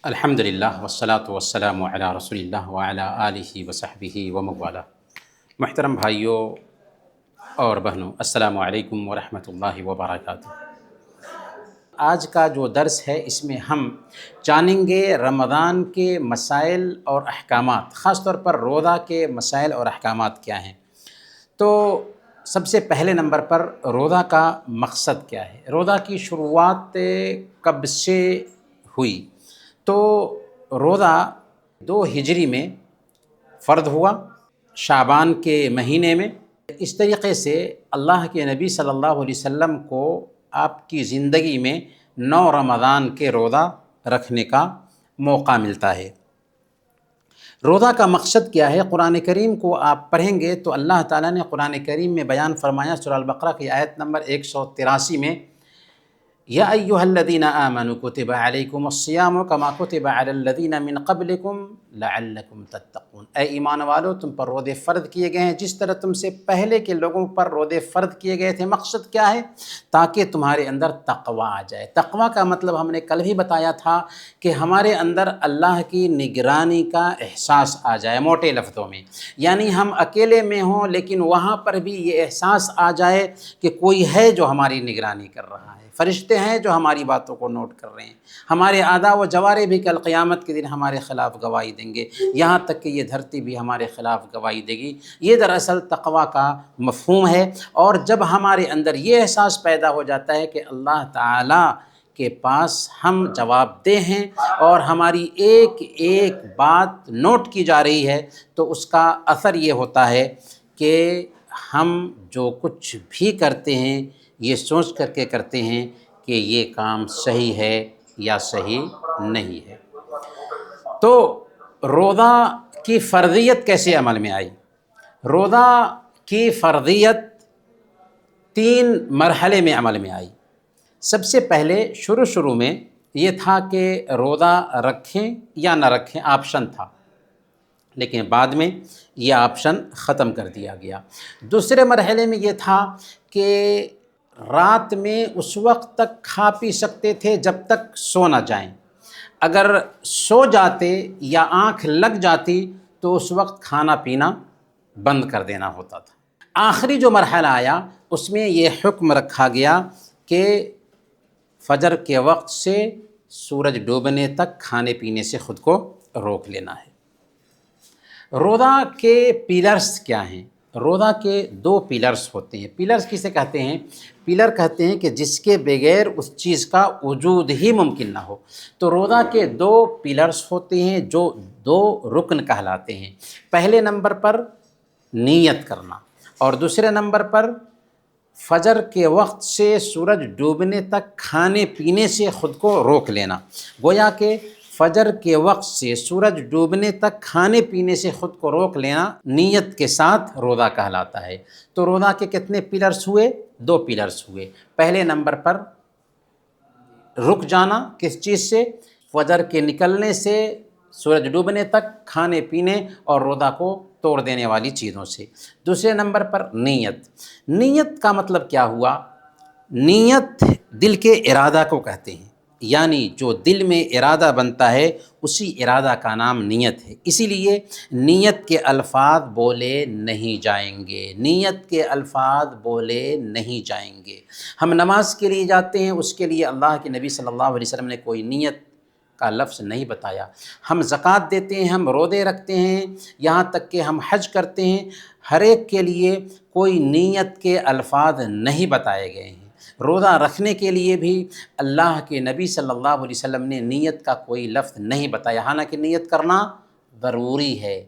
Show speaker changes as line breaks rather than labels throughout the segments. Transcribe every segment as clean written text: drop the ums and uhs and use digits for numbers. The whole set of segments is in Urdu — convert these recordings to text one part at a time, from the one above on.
الحمدللہ والصلاة والسلام علی رسول اللہ وعلی آلہ وصحبہ وموالا۔ محترم بھائیوں اور بہنوں، السلام علیکم ورحمۃ اللہ وبرکاتہ۔ آج کا جو درس ہے اس میں ہم جانیں گے رمضان کے مسائل اور احکامات، خاص طور پر روزہ کے مسائل اور احکامات کیا ہیں۔ تو سب سے پہلے نمبر پر روزہ کا مقصد کیا ہے، روزہ کی شروعات کب سے ہوئی؟ تو روزہ 2 ہجری میں فرض ہوا، شعبان کے مہینے میں۔ اس طریقے سے اللہ کے نبی صلی اللہ علیہ وسلم کو آپ کی زندگی میں 9 رمضان کے روزہ رکھنے کا موقع ملتا ہے۔ روزہ کا مقصد کیا ہے؟ قرآن کریم کو آپ پڑھیں گے تو اللہ تعالیٰ نے قرآن کریم میں بیان فرمایا، سورہ البقرہ کی آیت نمبر 183 میں، یا ایھا الذین آمنوا کتب علیکم الصیام کما کتب علی الذین من قبلکم لعلکم تتقون۔ اے ایمان والو، تم پر روزے فرض کیے گئے ہیں جس طرح تم سے پہلے کے لوگوں پر روزے فرض کیے گئے تھے۔ مقصد کیا ہے؟ تاکہ تمہارے اندر تقوی آ جائے۔ تقوی کا مطلب ہم نے کل بھی بتایا تھا کہ ہمارے اندر اللہ کی نگرانی کا احساس آ جائے، موٹے لفظوں میں، یعنی ہم اکیلے میں ہوں لیکن وہاں پر بھی یہ احساس آ جائے کہ کوئی ہے جو ہماری نگرانی کر رہا ہے، فرشتے ہیں جو ہماری باتوں کو نوٹ کر رہے ہیں، ہمارے اعضاء و جوارح بھی کل قیامت کے دن ہمارے خلاف گواہی دیں گے، یہاں تک کہ یہ دھرتی بھی ہمارے خلاف گواہی دے گی۔ یہ دراصل تقوی کا مفہوم ہے، اور جب ہمارے اندر یہ احساس پیدا ہو جاتا ہے کہ اللہ تعالیٰ کے پاس ہم جواب دہ ہیں اور ہماری ایک ایک بات نوٹ کی جا رہی ہے، تو اس کا اثر یہ ہوتا ہے کہ ہم جو کچھ بھی کرتے ہیں یہ سوچ کر کے کرتے ہیں کہ یہ کام صحیح ہے یا صحیح نہیں ہے۔ تو روزہ کی فرضیت کیسے عمل میں آئی؟ روزہ کی فرضیت 3 مرحلے میں عمل میں آئی۔ سب سے پہلے شروع میں یہ تھا کہ روزہ رکھیں یا نہ رکھیں، آپشن تھا، لیکن بعد میں یہ آپشن ختم کر دیا گیا۔ دوسرے مرحلے میں یہ تھا کہ رات میں اس وقت تک کھا پی سکتے تھے جب تک سو نہ جائیں، اگر سو جاتے یا آنکھ لگ جاتی تو اس وقت کھانا پینا بند کر دینا ہوتا تھا۔ آخری جو مرحلہ آیا اس میں یہ حکم رکھا گیا کہ فجر کے وقت سے سورج ڈوبنے تک کھانے پینے سے خود کو روک لینا ہے۔ روزہ کے پیلرز کیا ہیں؟ روزہ کے 2 پیلرز ہوتے ہیں۔ پیلرز کسے کہتے ہیں؟ پیلر کہتے ہیں کہ جس کے بغیر اس چیز کا وجود ہی ممکن نہ ہو۔ تو روزہ کے 2 پیلرز ہوتے ہیں جو 2 رکن کہلاتے ہیں۔ پہلے نمبر پر نیت کرنا، اور دوسرے نمبر پر فجر کے وقت سے سورج ڈوبنے تک کھانے پینے سے خود کو روک لینا۔ گویا کہ فجر کے وقت سے سورج ڈوبنے تک کھانے پینے سے خود کو روک لینا نیت کے ساتھ روزہ کہلاتا ہے۔ تو روزہ کے کتنے پیلرز ہوئے؟ 2 پیلرز ہوئے۔ پہلے نمبر پر رک جانا، کس چیز سے؟ فجر کے نکلنے سے سورج ڈوبنے تک کھانے پینے اور روزہ کو توڑ دینے والی چیزوں سے۔ دوسرے نمبر پر نیت۔ نیت کا مطلب کیا ہوا؟ نیت دل کے ارادہ کو کہتے ہیں، یعنی جو دل میں ارادہ بنتا ہے اسی ارادہ کا نام نیت ہے۔ اسی لیے نیت کے الفاظ بولے نہیں جائیں گے، نیت کے الفاظ بولے نہیں جائیں گے۔ ہم نماز کے لیے جاتے ہیں، اس کے لیے اللہ کے نبی صلی اللہ علیہ وسلم نے کوئی نیت کا لفظ نہیں بتایا۔ ہم زکوٰۃ دیتے ہیں، ہم روزے رکھتے ہیں، یہاں تک کہ ہم حج کرتے ہیں، ہر ایک کے لیے کوئی نیت کے الفاظ نہیں بتائے گئے ہیں۔ روزہ رکھنے کے لیے بھی اللہ کے نبی صلی اللہ علیہ وسلم نے نیت کا کوئی لفظ نہیں بتایا، حالانکہ نیت کرنا ضروری ہے،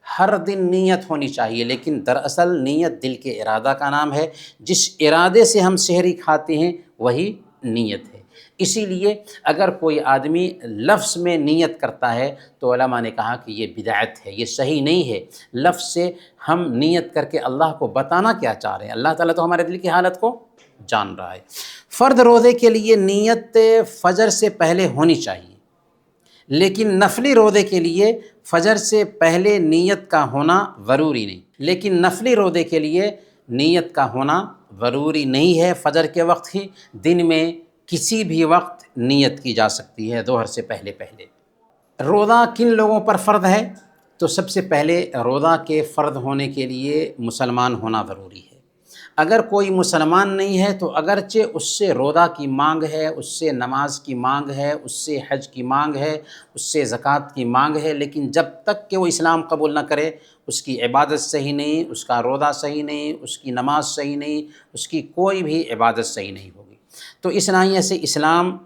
ہر دن نیت ہونی چاہیے، لیکن دراصل نیت دل کے ارادہ کا نام ہے۔ جس ارادے سے ہم سحری کھاتے ہیں وہی نیت ہے۔ اسی لیے اگر کوئی آدمی لفظ میں نیت کرتا ہے تو علماء نے کہا کہ یہ بدعت ہے، یہ صحیح نہیں ہے۔ لفظ سے ہم نیت کر کے اللہ کو بتانا کیا چاہ رہے ہیں؟ اللہ تعالیٰ تو ہمارے دل کی حالت کو جان رہا ہے۔ فرض روزے کے لیے نیت فجر سے پہلے ہونی چاہیے، لیکن نفلی روزے کے لیے فجر سے پہلے نیت کا ہونا ضروری نہیں، لیکن نفلی روزے کے لیے نیت کا ہونا ضروری نہیں ہے۔ فجر کے وقت ہی، دن میں کسی بھی وقت نیت کی جا سکتی ہے، ظہر سے پہلے۔ روزہ کن لوگوں پر فرض ہے؟ تو سب سے پہلے روزہ کے فرض ہونے کے لیے مسلمان ہونا ضروری ہے۔ اگر کوئی مسلمان نہیں ہے تو اگرچہ اس سے روزہ کی مانگ ہے، اس سے نماز کی مانگ ہے، اس سے حج کی مانگ ہے، اس سے زکوٰۃ کی مانگ ہے، لیکن جب تک کہ وہ اسلام قبول نہ کرے اس کی عبادت صحیح نہیں، اس کا روزہ صحیح نہیں، اس کی نماز صحیح نہیں، اس کی کوئی بھی عبادت صحیح نہیں ہوگی۔ تو اس ناحیے سے اسلام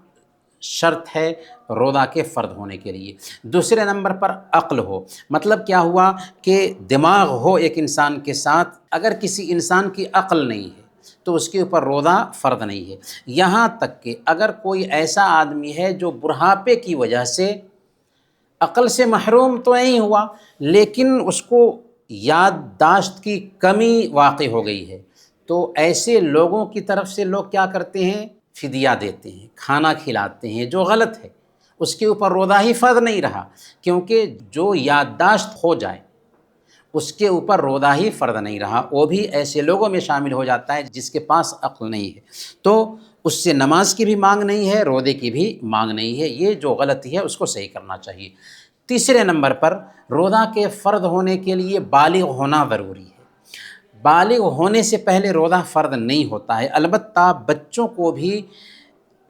شرط ہے روزہ کے فرض ہونے کے لیے۔ دوسرے نمبر پر عقل ہو، مطلب کیا ہوا کہ دماغ ہو ایک انسان کے ساتھ۔ اگر کسی انسان کی عقل نہیں ہے تو اس کے اوپر روزہ فرض نہیں ہے۔ یہاں تک کہ اگر کوئی ایسا آدمی ہے جو بڑھاپے کی وجہ سے عقل سے محروم تو نہیں ہوا لیکن اس کو یادداشت کی کمی واقع ہو گئی ہے، تو ایسے لوگوں کی طرف سے لوگ کیا کرتے ہیں؟ فدیہ دیتے ہیں، کھانا کھلاتے ہیں، جو غلط ہے۔ اس کے اوپر روزہ ہی فرض نہیں رہا، کیونکہ جو یادداشت ہو جائے اس کے اوپر روزہ ہی فرض نہیں رہا، وہ بھی ایسے لوگوں میں شامل ہو جاتا ہے جس کے پاس عقل نہیں ہے، تو اس سے نماز کی بھی مانگ نہیں ہے، روزے کی بھی مانگ نہیں ہے۔ یہ جو غلطی ہے اس کو صحیح کرنا چاہیے۔ تیسرے نمبر پر روزہ کے فرض ہونے کے لیے بالغ ہونا ضروری ہے۔ بالغ ہونے سے پہلے روزہ فرض نہیں ہوتا ہے، البتہ بچوں کو بھی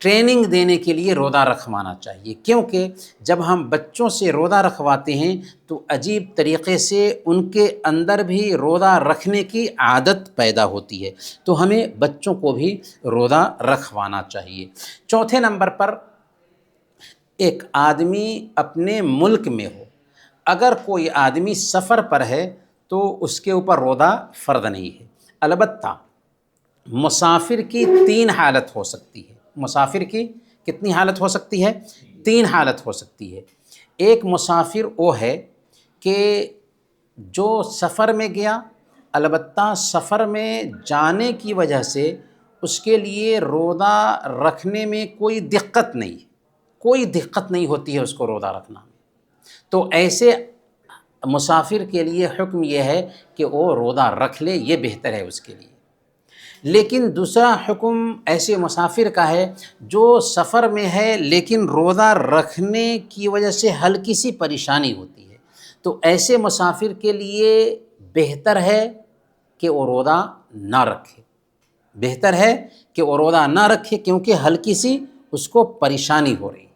ٹریننگ دینے کے لیے روزہ رکھوانا چاہیے، کیونکہ جب ہم بچوں سے روزہ رکھواتے ہیں تو عجیب طریقے سے ان کے اندر بھی روزہ رکھنے کی عادت پیدا ہوتی ہے، تو ہمیں بچوں کو بھی روزہ رکھوانا چاہیے۔ چوتھے نمبر پر ایک آدمی اپنے ملک میں ہو، اگر کوئی آدمی سفر پر ہے تو اس کے اوپر روزہ فرض نہیں ہے، البتہ مسافر کی 3 حالت ہو سکتی ہے۔ مسافر کی کتنی حالت ہو سکتی ہے؟ 3 حالت ہو سکتی ہے۔ ایک مسافر وہ ہے کہ جو سفر میں گیا، البتہ سفر میں جانے کی وجہ سے اس کے لیے روزہ رکھنے میں کوئی دقت نہیں ہوتی ہے اس کو روزہ رکھنا میں، تو ایسے مسافر کے لیے حکم یہ ہے کہ وہ روزہ رکھ لے، یہ بہتر ہے اس کے لیے۔ لیکن دوسرا حکم ایسے مسافر کا ہے جو سفر میں ہے لیکن روزہ رکھنے کی وجہ سے ہلکی سی پریشانی ہوتی ہے، تو ایسے مسافر کے لیے بہتر ہے کہ وہ روزہ نہ رکھے، کیونکہ ہلکی سی اس کو پریشانی ہو رہی ہے۔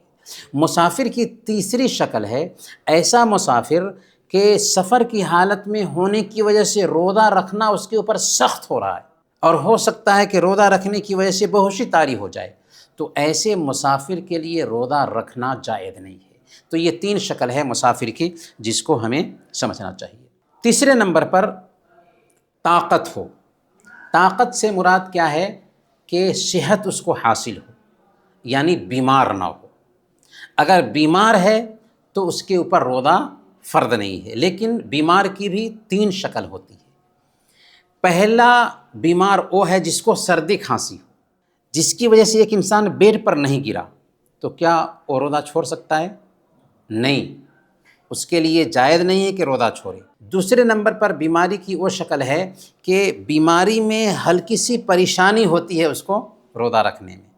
مسافر کی تیسری شکل ہے ایسا مسافر کہ سفر کی حالت میں ہونے کی وجہ سے روزہ رکھنا اس کے اوپر سخت ہو رہا ہے، اور ہو سکتا ہے کہ روزہ رکھنے کی وجہ سے بہوشی طاری ہو جائے، تو ایسے مسافر کے لیے روزہ رکھنا جائز نہیں ہے۔ تو یہ 3 شکل ہے مسافر کی جس کو ہمیں سمجھنا چاہیے۔ تیسرے نمبر پر طاقت ہو۔ طاقت سے مراد کیا ہے؟ کہ صحت اس کو حاصل ہو، یعنی بیمار نہ ہو۔ اگر بیمار ہے تو اس کے اوپر روزہ فرض نہیں ہے، لیکن بیمار کی بھی 3 شکل ہوتی ہے۔ پہلا بیمار وہ ہے جس کو سردی کھانسی ہو، جس کی وجہ سے ایک انسان بیڈ پر نہیں گرا، تو کیا وہ روزہ چھوڑ سکتا ہے؟ نہیں، اس کے لیے جائز نہیں ہے کہ روزہ چھوڑے۔ دوسرے نمبر پر بیماری کی وہ شکل ہے کہ بیماری میں ہلکی سی پریشانی ہوتی ہے اس کو روزہ رکھنے میں،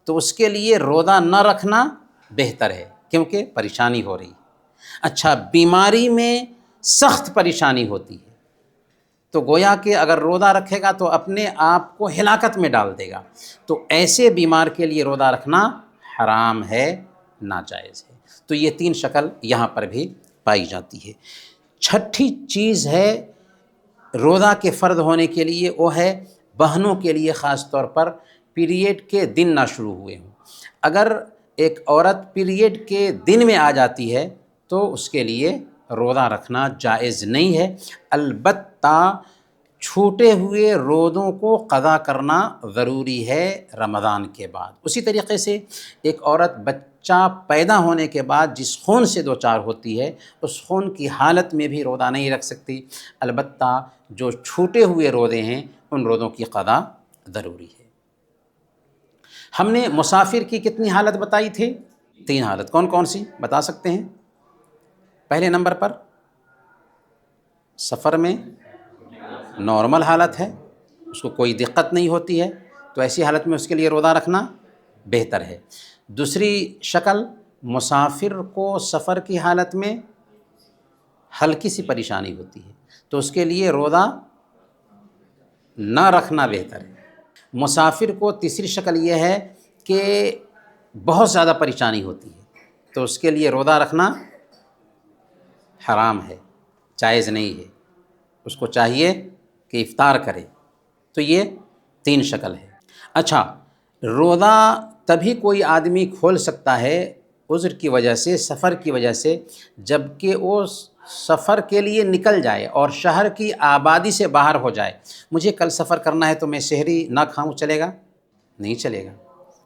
تو اس کے لیے روزہ نہ رکھنا بہتر ہے کیونکہ پریشانی ہو رہی ہے۔ اچھا، بیماری میں سخت پریشانی ہوتی ہے تو گویا کہ اگر روزہ رکھے گا تو اپنے آپ کو ہلاکت میں ڈال دے گا، تو ایسے بیمار کے لیے روزہ رکھنا حرام ہے، ناجائز ہے۔ تو یہ 3 شکل یہاں پر بھی پائی جاتی ہے۔ چھٹی چیز ہے روزہ کے فرض ہونے کے لیے، وہ ہے بہنوں کے لیے خاص طور پر پیریڈ کے دن نہ شروع ہوئے ہوں۔ اگر ایک عورت پیریڈ کے دن میں آ جاتی ہے تو اس کے لیے روزہ رکھنا جائز نہیں ہے، البتہ چھوٹے ہوئے روزوں کو قضا کرنا ضروری ہے رمضان کے بعد۔ اسی طریقے سے ایک عورت بچہ پیدا ہونے کے بعد جس خون سے دوچار ہوتی ہے اس خون کی حالت میں بھی روزہ نہیں رکھ سکتی، البتہ جو چھوٹے ہوئے روزے ہیں ان روزوں کی قضا ضروری ہے۔ ہم نے مسافر کی کتنی حالت بتائی تھی؟ 3 حالت۔ کون کون سی بتا سکتے ہیں؟ پہلے نمبر پر سفر میں نارمل حالت ہے، اس کو کوئی دقت نہیں ہوتی ہے، تو ایسی حالت میں اس کے لیے روزہ رکھنا بہتر ہے۔ دوسری شکل مسافر کو سفر کی حالت میں ہلکی سی پریشانی ہوتی ہے تو اس کے لیے روزہ نہ رکھنا بہتر ہے۔ مسافر کو تیسری شکل یہ ہے کہ بہت زیادہ پریشانی ہوتی ہے تو اس کے لیے روزہ رکھنا حرام ہے، جائز نہیں ہے، اس کو چاہیے کہ افطار کرے۔ تو یہ 3 شکل ہے۔ اچھا، روزہ تبھی کوئی آدمی کھول سکتا ہے عذر کی وجہ سے، سفر کی وجہ سے، جب کہ وہ سفر کے لیے نکل جائے اور شہر کی آبادی سے باہر ہو جائے۔ مجھے کل سفر کرنا ہے تو میں سحری نہ کھاؤں، چلے گا؟ نہیں چلے گا۔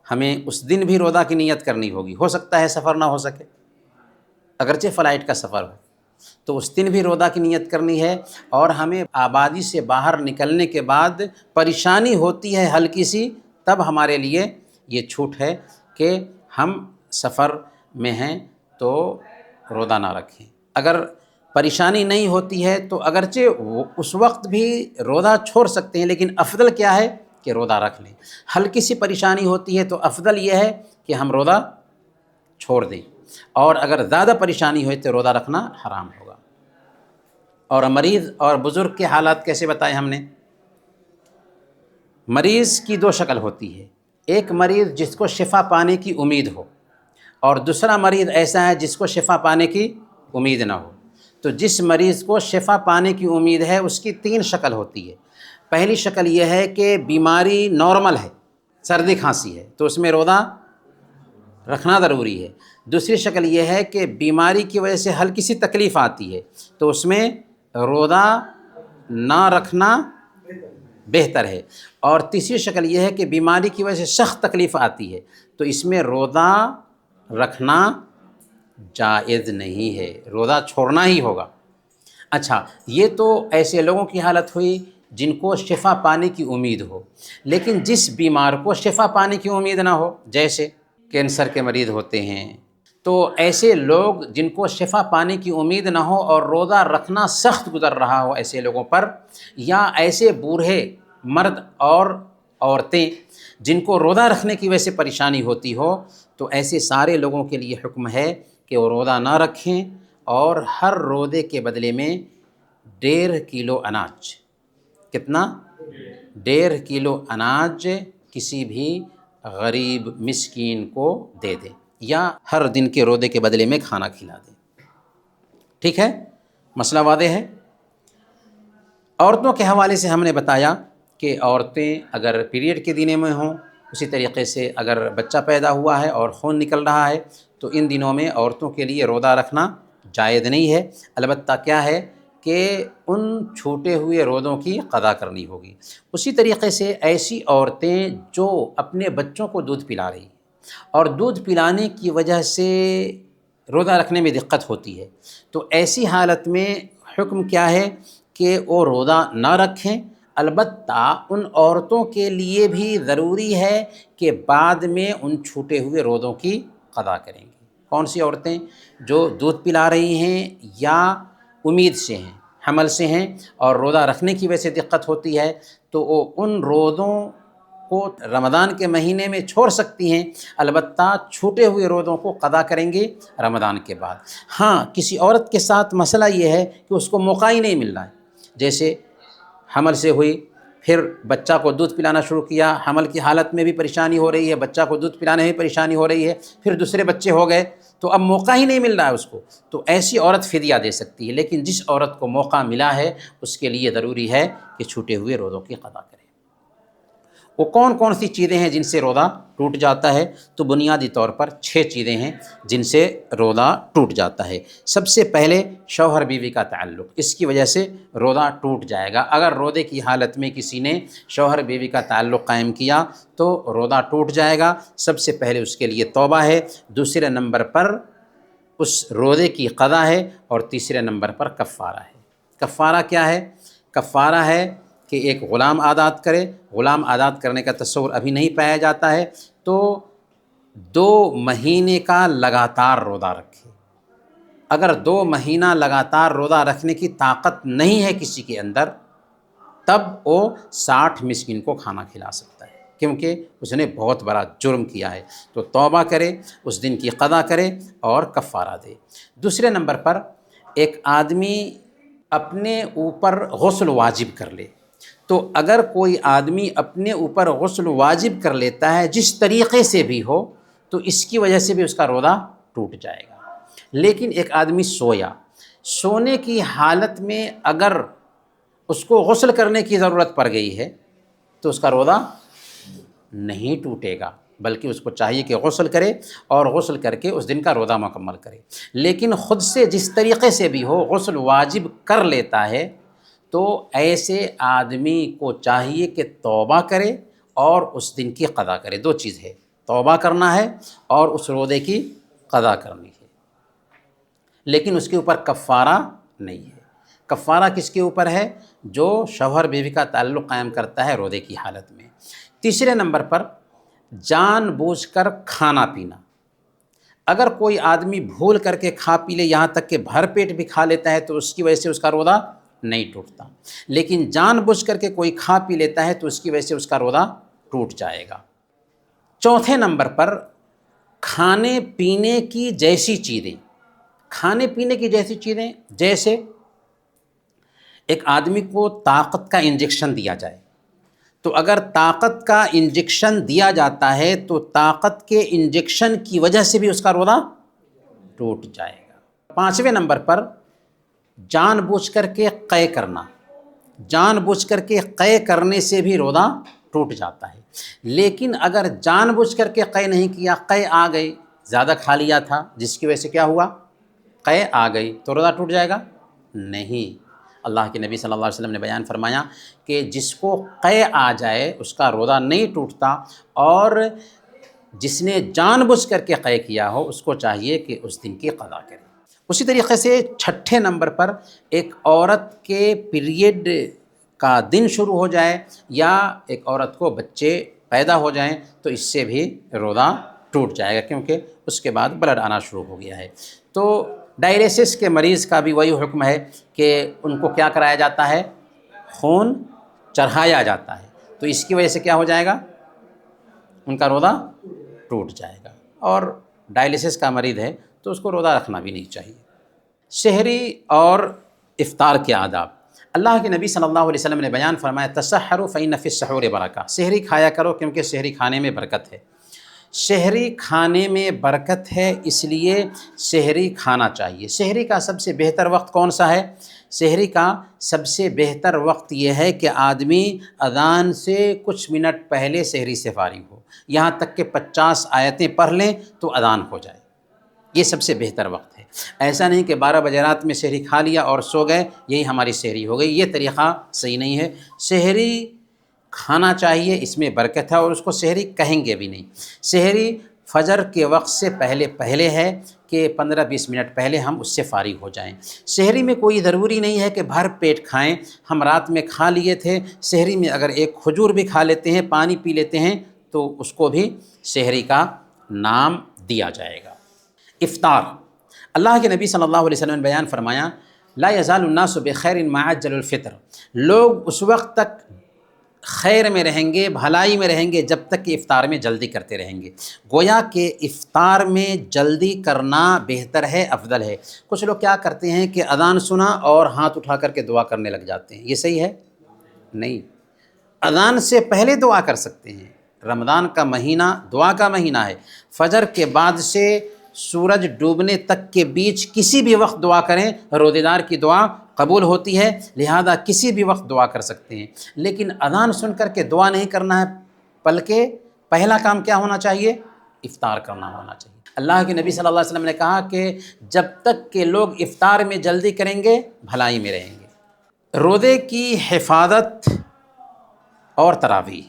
ہمیں اس دن بھی روزہ کی نیت کرنی ہوگی۔ ہو سکتا ہے سفر نہ ہو سکے، اگرچہ فلائٹ کا سفر ہو، تو اس دن بھی روزہ کی نیت کرنی ہے۔ اور ہمیں آبادی سے باہر نکلنے کے بعد پریشانی ہوتی ہے ہلکی سی، تب ہمارے لیے یہ چھوٹ ہے کہ ہم سفر میں ہیں تو روزہ نہ رکھیں۔ اگر پریشانی نہیں ہوتی ہے تو اگرچہ وہ اس وقت بھی روزہ چھوڑ سکتے ہیں، لیکن افضل کیا ہے کہ روزہ رکھ لیں۔ ہلکی سی پریشانی ہوتی ہے تو افضل یہ ہے کہ ہم روزہ چھوڑ دیں، اور اگر زیادہ پریشانی ہوئی تو روزہ رکھنا حرام ہوگا۔ اور مریض اور بزرگ کے حالات کیسے بتائے ہم نے؟ مریض کی 2 شکل ہوتی ہے، ایک مریض جس کو شفا پانے کی امید ہو، اور دوسرا مریض ایسا ہے جس کو شفا پانے کی امید نہ ہو۔ تو جس مریض کو شفا پانے کی امید ہے اس کی 3 شکل ہوتی ہے۔ پہلی شکل یہ ہے کہ بیماری نارمل ہے، سردی کھانسی ہے، تو اس میں روزہ رکھنا ضروری ہے۔ دوسری شکل یہ ہے کہ بیماری کی وجہ سے ہلکی سی تکلیف آتی ہے تو اس میں روزہ نہ رکھنا بہتر ہے۔ اور تیسری شکل یہ ہے کہ بیماری کی وجہ سے سخت تکلیف آتی ہے تو اس میں روزہ رکھنا جائز نہیں ہے، روزہ چھوڑنا ہی ہوگا۔ اچھا، یہ تو ایسے لوگوں کی حالت ہوئی جن کو شفا پانے کی امید ہو، لیکن جس بیمار کو شفا پانے کی امید نہ ہو، جیسے کینسر کے مریض ہوتے ہیں، تو ایسے لوگ جن کو شفا پانے کی امید نہ ہو اور روزہ رکھنا سخت گزر رہا ہو ایسے لوگوں پر، یا ایسے بوڑھے مرد اور عورتیں جن کو روزہ رکھنے کی وجہ سے پریشانی ہوتی ہو، تو ایسے سارے لوگوں کے لیے حکم ہے کہ وہ روزہ نہ رکھیں، اور ہر روزے کے بدلے میں 1.5 کلو اناج، کتنا؟ 1.5 کلو اناج کسی بھی غریب مسکین کو دے دیں، یا ہر دن کے روزے کے بدلے میں کھانا کھلا دیں۔ ٹھیک ہے، مسئلہ واضح ہے۔ عورتوں کے حوالے سے ہم نے بتایا کہ عورتیں اگر پیریڈ کے دنوں میں ہوں، اسی طریقے سے اگر بچہ پیدا ہوا ہے اور خون نکل رہا ہے، تو ان دنوں میں عورتوں کے لیے روزہ رکھنا جائز نہیں ہے، البتہ کیا ہے کہ ان چھوٹے ہوئے روزوں کی قضا کرنی ہوگی۔ اسی طریقے سے ایسی عورتیں جو اپنے بچوں کو دودھ پلا رہی ہیں اور دودھ پلانے کی وجہ سے روزہ رکھنے میں دقت ہوتی ہے، تو ایسی حالت میں حکم کیا ہے کہ وہ روزہ نہ رکھیں۔ البتہ ان عورتوں کے لیے بھی ضروری ہے کہ بعد میں ان چھوٹے ہوئے روزوں کی قضا کریں گی۔ کون سی عورتیں؟ جو دودھ پلا رہی ہیں یا امید سے ہیں، حمل سے ہیں، اور روزہ رکھنے کی وجہ سے دقت ہوتی ہے، تو وہ ان روزوں کو رمضان کے مہینے میں چھوڑ سکتی ہیں، البتہ چھوٹے ہوئے روزوں کو قضا کریں گے رمضان کے بعد۔ ہاں، کسی عورت کے ساتھ مسئلہ یہ ہے کہ اس کو موقع ہی نہیں مل رہا ہے، جیسے حمل سے ہوئی، پھر بچہ کو دودھ پلانا شروع کیا، حمل کی حالت میں بھی پریشانی ہو رہی ہے، بچہ کو دودھ پلانے میں پریشانی ہو رہی ہے، پھر دوسرے بچے ہو گئے تو اب موقع ہی نہیں مل رہا ہے اس کو، تو ایسی عورت فدیہ دے سکتی ہے۔ لیکن جس عورت کو موقع ملا ہے اس کے لیے ضروری ہے کہ چھوٹے ہوئے روزوں کی قضا کرے۔ وہ کون کون سی چیزیں ہیں جن سے روزہ ٹوٹ جاتا ہے؟ تو بنیادی طور پر 6 چیزیں ہیں جن سے روزہ ٹوٹ جاتا ہے۔ سب سے پہلے شوہر بیوی کا تعلق، اس کی وجہ سے روزہ ٹوٹ جائے گا۔ اگر روزے کی حالت میں کسی نے شوہر بیوی کا تعلق قائم کیا تو روزہ ٹوٹ جائے گا۔ سب سے پہلے اس کے لیے توبہ ہے، دوسرے نمبر پر اس روزے کی قضا ہے، اور تیسرے نمبر پر کفارہ ہے۔ کفارہ کیا ہے؟ کفارہ ہے کہ ایک غلام آزاد کرے۔ غلام آزاد کرنے کا تصور ابھی نہیں پایا جاتا ہے، تو 2 مہینے کا لگاتار روزہ رکھے۔ اگر 2 مہینہ لگاتار روزہ رکھنے کی طاقت نہیں ہے کسی کے اندر، تب وہ 60 مسکین کو کھانا کھلا سکتا ہے۔ کیونکہ اس نے بہت بڑا جرم کیا ہے، تو توبہ کرے، اس دن کی قضا کرے اور کفارہ دے۔ دوسرے نمبر پر ایک آدمی اپنے اوپر غسل واجب کر لے، تو اگر کوئی آدمی اپنے اوپر غسل واجب کر لیتا ہے جس طریقے سے بھی ہو، تو اس کی وجہ سے بھی اس کا روزہ ٹوٹ جائے گا۔ لیکن ایک آدمی سونے کی حالت میں اگر اس کو غسل کرنے کی ضرورت پڑ گئی ہے تو اس کا روزہ نہیں ٹوٹے گا، بلکہ اس کو چاہیے کہ غسل کرے اور غسل کر کے اس دن کا روزہ مکمل کرے۔ لیکن خود سے جس طریقے سے بھی ہو غسل واجب کر لیتا ہے تو ایسے آدمی کو چاہیے کہ توبہ کرے اور اس دن کی قضا کرے۔ دو چیز ہے، توبہ کرنا ہے اور اس روزے کی قضا کرنی ہے، لیکن اس کے اوپر کفارہ نہیں ہے۔ کفارہ کس کے اوپر ہے؟ جو شوہر بیوی کا تعلق قائم کرتا ہے روزے کی حالت میں۔ تیسرے نمبر پر جان بوجھ کر کھانا پینا۔ اگر کوئی آدمی بھول کر کے کھا پی لے، یہاں تک کہ بھر پیٹ بھی کھا لیتا ہے، تو اس کی وجہ سے اس کا روزہ نہیں ٹوٹتا، لیکن جان بوجھ کر کے کوئی کھا پی لیتا ہے تو اس کی وجہ سے اس کا روزہ ٹوٹ جائے گا۔ چوتھے نمبر پر کھانے پینے کی جیسی چیزیں، کھانے پینے کی جیسی چیزیں جیسے ایک آدمی کو طاقت کا انجیکشن دیا جائے، تو اگر طاقت کا انجیکشن دیا جاتا ہے تو طاقت کے انجیکشن کی وجہ سے بھی اس کا روزہ ٹوٹ جائے گا۔ پانچویں نمبر پر جان بوجھ کر کے قے کرنا، جان بوجھ کر کے قے کرنے سے بھی روزہ ٹوٹ جاتا ہے۔ لیکن اگر جان بوجھ کر کے قے نہیں کیا، قے آ گئی، زیادہ کھا لیا تھا جس کی وجہ سے کیا ہوا، قے آ گئی، تو روزہ ٹوٹ جائے گا؟ نہیں۔ اللہ کے نبی صلی اللہ علیہ وسلم نے بیان فرمایا کہ جس کو قے آ جائے اس کا روزہ نہیں ٹوٹتا، اور جس نے جان بوجھ کر کے قے کیا ہو اس کو چاہیے کہ اس دن کی قضا کرے۔ اسی طریقے سے چھٹے نمبر پر ایک عورت کے پیریڈ کا دن شروع ہو جائے یا ایک عورت کو بچے پیدا ہو جائیں تو اس سے بھی روزہ ٹوٹ جائے گا، کیونکہ اس کے بعد بلڈ آنا شروع ہو گیا ہے۔ تو ڈائلیسس کے مریض کا بھی وہی حکم ہے کہ ان کو کیا کرایا جاتا ہے، خون چڑھایا جاتا ہے، تو اس کی وجہ سے کیا ہو جائے گا، ان کا روزہ ٹوٹ جائے گا۔ اور ڈائلیسس کا مریض ہے تو اس کو روزہ رکھنا بھی نہیں چاہیے۔ سحری اور افطار کے آداب، اللہ کے نبی صلی اللہ علیہ وسلم نے بیان فرمایا تسحروا فإن فی السحور برکہ، سحری کھایا کرو کیونکہ سحری کھانے میں برکت ہے۔ سحری کھانے میں برکت ہے، اس لیے سحری کھانا چاہیے۔ سحری کا سب سے بہتر وقت کون سا ہے؟ سحری کا سب سے بہتر وقت یہ ہے کہ آدمی اذان سے کچھ منٹ پہلے سحری سے فارغ ہو، یہاں تک کہ 50 آیتیں پڑھ لیں تو اذان ہو جائے، یہ سب سے بہتر وقت ہے۔ ایسا نہیں کہ 12 بجے رات میں سحری کھا لیا اور سو گئے، یہی ہماری سحری ہو گئی، یہ طریقہ صحیح نہیں ہے۔ سحری کھانا چاہیے، اس میں برکت ہے، اور اس کو سحری کہیں گے بھی نہیں۔ سحری فجر کے وقت سے پہلے ہے کہ 15-20 منٹ پہلے ہم اس سے فارغ ہو جائیں۔ سحری میں کوئی ضروری نہیں ہے کہ بھر پیٹ کھائیں، ہم رات میں کھا لیے تھے، سحری میں اگر ایک کھجور بھی کھا لیتے ہیں، پانی پی لیتے ہیں تو اس کو بھی سحری کا نام دیا جائے گا۔ افطار، اللہ کے نبی صلی اللہ علیہ وسلم نے بیان فرمایا لا یزال الناس بخیر ما عجل الفطر، لوگ اس وقت تک خیر میں رہیں گے، بھلائی میں رہیں گے جب تک کہ افطار میں جلدی کرتے رہیں گے۔ گویا کہ افطار میں جلدی کرنا بہتر ہے، افضل ہے۔ کچھ لوگ کیا کرتے ہیں کہ اذان سنا اور ہاتھ اٹھا کر کے دعا کرنے لگ جاتے ہیں، یہ صحیح ہے؟ نہیں، اذان سے پہلے دعا کر سکتے ہیں۔ رمضان کا مہینہ دعا کا مہینہ ہے، فجر کے بعد سے سورج ڈوبنے تک کے بیچ کسی بھی وقت دعا کریں، روزے دار کی دعا قبول ہوتی ہے، لہذا کسی بھی وقت دعا کر سکتے ہیں۔ لیکن اذان سن کر کے دعا نہیں کرنا ہے، بلکہ پہلا کام کیا ہونا چاہیے؟ افطار کرنا ہونا چاہیے۔ اللہ کے نبی صلی اللہ علیہ وسلم نے کہا کہ جب تک کہ لوگ افطار میں جلدی کریں گے بھلائی میں رہیں گے۔ روزے کی حفاظت اور تراویح،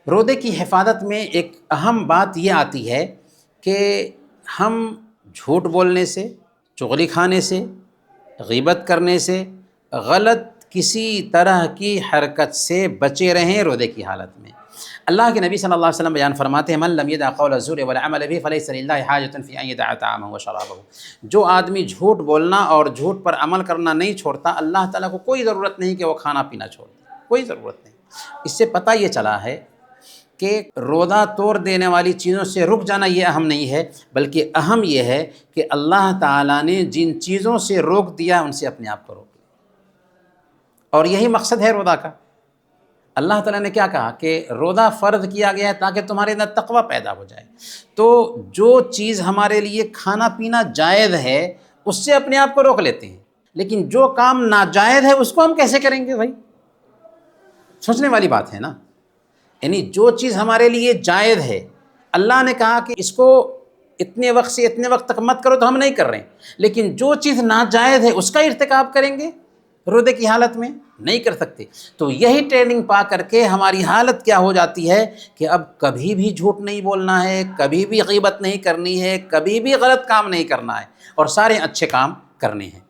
روزے کی حفاظت میں ایک اہم بات یہ آتی ہے کہ ہم جھوٹ بولنے سے، چغلی کھانے سے، غیبت کرنے سے، غلط کسی طرح کی حرکت سے بچے رہیں روزے کی حالت میں۔ اللہ کے نبی صلی اللہ علیہ وسلم بیان فرماتے ہیں من لم يدع قول الزور والعمل به فليس لله حاجة في ان يدع طعامه وشرابه، جو آدمی جھوٹ بولنا اور جھوٹ پر عمل کرنا نہیں چھوڑتا، اللہ تعالیٰ کو کوئی ضرورت نہیں کہ وہ کھانا پینا چھوڑ دے، کوئی ضرورت نہیں۔ اس سے پتہ یہ چلا ہے کہ روزہ توڑ دینے والی چیزوں سے رک جانا یہ اہم نہیں ہے، بلکہ اہم یہ ہے کہ اللہ تعالیٰ نے جن چیزوں سے روک دیا ان سے اپنے آپ کو روک لیا، اور یہی مقصد ہے روزہ کا۔ اللہ تعالیٰ نے کیا کہا کہ روزہ فرض کیا گیا ہے تاکہ تمہارے اندر تقوی پیدا ہو جائے، تو جو چیز ہمارے لیے کھانا پینا جائز ہے اس سے اپنے آپ کو روک لیتے ہیں، لیکن جو کام ناجائز ہے اس کو ہم کیسے کریں گے بھائی؟ سوچنے والی بات ہے نا۔ یعنی جو چیز ہمارے لیے جائز ہے، اللہ نے کہا کہ اس کو اتنے وقت سے اتنے وقت تک مت کرو، تو ہم نہیں کر رہے ہیں، لیکن جو چیز ناجائز ہے اس کا ارتکاب کریں گے روزے کی حالت میں؟ نہیں کر سکتے۔ تو یہی ٹریننگ پا کر کے ہماری حالت کیا ہو جاتی ہے کہ اب کبھی بھی جھوٹ نہیں بولنا ہے، کبھی بھی غیبت نہیں کرنی ہے، کبھی بھی غلط کام نہیں کرنا ہے، اور سارے اچھے کام کرنے ہیں۔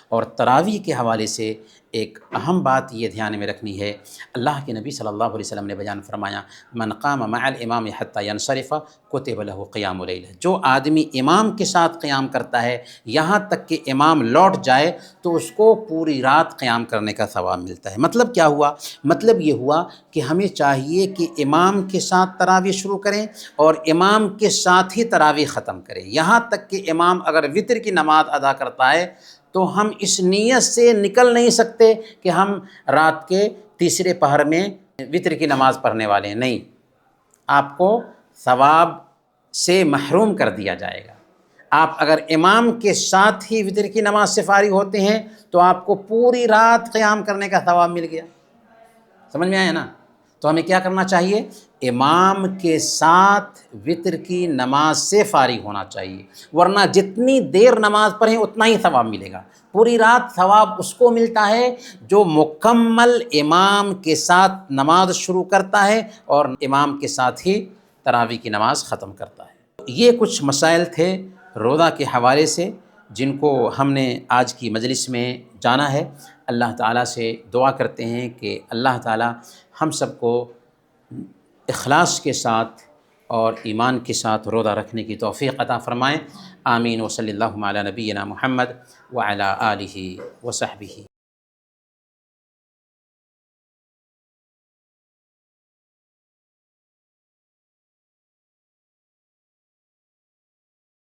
اور تراویح کے حوالے سے ایک اہم بات یہ دھیان میں رکھنی ہے، اللہ کے نبی صلی اللہ علیہ وسلم نے بیان فرمایا، من قام مع الامام حتی ینصرف کتب له قیام اللیل، جو آدمی امام کے ساتھ قیام کرتا ہے یہاں تک کہ امام لوٹ جائے تو اس کو پوری رات قیام کرنے کا ثواب ملتا ہے۔ مطلب کیا ہوا؟ مطلب یہ ہوا کہ ہمیں چاہیے کہ امام کے ساتھ تراویح شروع کریں اور امام کے ساتھ ہی تراویح ختم کریں، یہاں تک کہ امام اگر وتر کی نماز ادا کرتا ہے تو ہم اس نیت سے نکل نہیں سکتے کہ ہم رات کے تیسرے پہر میں وتر کی نماز پڑھنے والے ہیں، نہیں، آپ کو ثواب سے محروم کر دیا جائے گا۔ آپ اگر امام کے ساتھ ہی وتر کی نماز سے فارغ ہوتے ہیں تو آپ کو پوری رات قیام کرنے کا ثواب مل گیا۔ سمجھ میں آیا نا؟ تو ہمیں کیا کرنا چاہیے؟ امام کے ساتھ وتر کی نماز سے فارغ ہونا چاہیے، ورنہ جتنی دیر نماز پڑھیں اتنا ہی ثواب ملے گا۔ پوری رات ثواب اس کو ملتا ہے جو مکمل امام کے ساتھ نماز شروع کرتا ہے اور امام کے ساتھ ہی تراویح کی نماز ختم کرتا ہے۔ یہ کچھ مسائل تھے روزہ کے حوالے سے جن کو ہم نے آج کی مجلس میں جانا ہے۔ اللہ تعالیٰ سے دعا کرتے ہیں کہ اللہ تعالیٰ ہم سب کو اخلاص کے ساتھ اور ایمان کے ساتھ روزہ رکھنے کی توفیق عطا فرمائیں۔ آمین۔ وصلی اللہ علی نبینا محمد وعلی آلہ وصحبہ۔